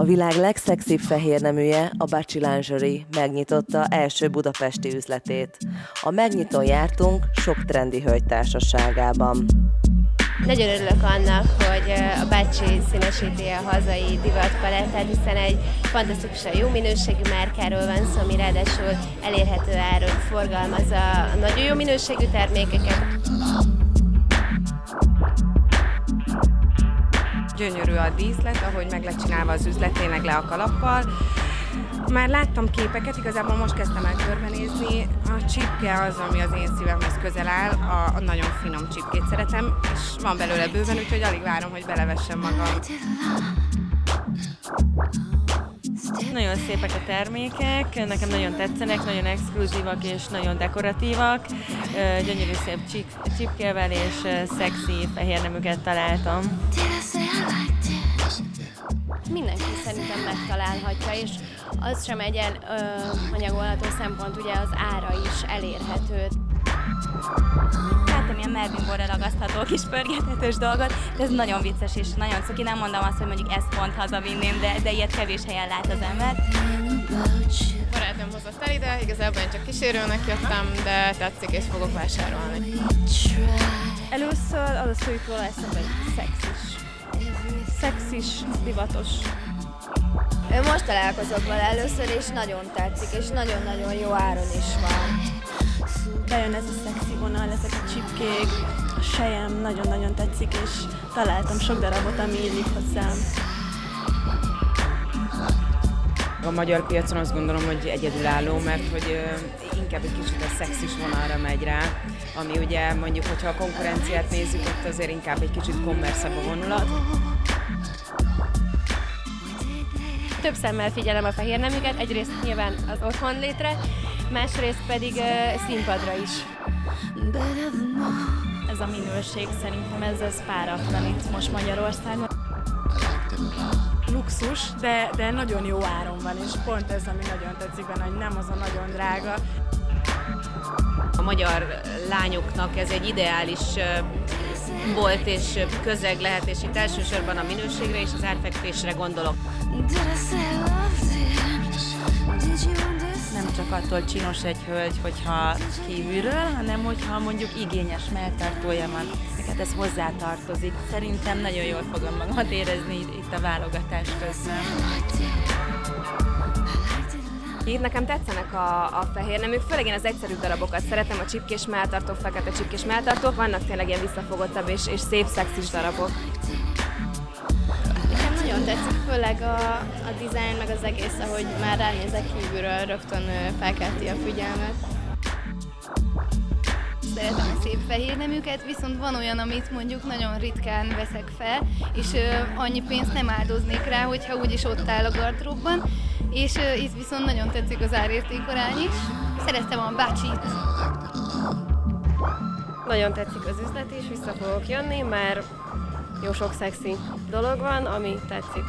világ legszexibb fehérneműje, a Bacsi Lingerie megnyitotta első budapesti üzletét. A megnyitón jártunk sok trendi hölgy társaságában. Nagyon örülök annak, hogy a Bacsi színesíti a hazai divatpalettát, hiszen egy fantasztikusan jó minőségű márkáról van szó, ami ráadásul elérhető áron forgalmazza a nagyon jó minőségű termékeket. Gyönyörű a díszlet, ahogy meg lett csinálva az üzlet, tényleg le a kalappal. Már láttam képeket, igazából most kezdtem el körbenézni. A csipke az, ami az én szívemhez közel áll, a nagyon finom csipkét szeretem, és van belőle bőven, úgyhogy alig várom, hogy belevessem magam. Nagyon szépek a termékek, nekem nagyon tetszenek, nagyon exkluzívak és nagyon dekoratívak. Gyönyörű szép csipkével és szexi fehérneműket találtam. Mindenki szerintem megtalálhatja, és az sem egy anyagolható szempont, ugye az ára is elérhető. Láttam ilyen melbimborra ragasztható kis pörgethetős dolgot, de ez nagyon vicces és nagyon cuki. Nem mondom azt, hogy mondjuk ezt pont hazavinném, de ilyet kevés helyen lát az ember. Barátom hozott el ide, igazából én csak kísérőnek jöttem, de tetszik és fogok vásárolni. Először az a szó jut róla eszembe, hogy szexis. Szexis, divatos. Most találkozok vele először, és nagyon tetszik, és nagyon-nagyon jó áron is van. Bejön ez a szexi vonal, ezek a csipkék, a sejem nagyon-nagyon tetszik, és találtam sok darabot, ami illik hozzám. A magyar piacon azt gondolom, hogy egyedülálló, mert hogy inkább egy kicsit a szexis vonalra megy rá, ami ugye mondjuk, hogyha a konkurenciát nézzük, ott azért inkább egy kicsit kommerszebb a vonulat. Több szemmel figyelem a fehérneműket, egyrészt nyilván az otthonlétre, másrészt pedig színpadra is. Ez a minőség szerintem ez páratlan itt most Magyarországon. Luxus, de nagyon jó áron van, és pont ez, ami nagyon tetszik benne, hogy nem az a nagyon drága. A magyar lányoknak ez egy ideális bolt és közeg lehet, és itt elsősorban a minőségre és az árfekvésre gondolok. Nem csak attól csinos egy hölgy, hogyha kívülről, hanem hogyha mondjuk igényes melltartója van. Neked ez hozzátartozik. Szerintem nagyon jól fogom magamat érezni itt a válogatás közben. Itt nekem tetszenek a fehérneműk, főleg én az egyszerűbb darabokat szeretem, a csipkés melltartó, fekete csipkés melltartók, vannak tényleg ilyen visszafogottabb és szép szexis darabok. Nekem nagyon tetszik, főleg a dizájn, meg az egész, ahogy már ránézek kívülről, rögtön felkelti a figyelmet. Szeretem a szép fehérneműket, viszont van olyan, amit mondjuk nagyon ritkán veszek fel, és annyi pénzt nem áldoznék rá, hogyha úgyis ott áll a gardróbban. És itt viszont nagyon tetszik az árértékarány is. Szeretem a Bacsit. Nagyon tetszik az üzlet is, vissza fogok jönni, mert jó sok szexi dolog van, ami tetszik.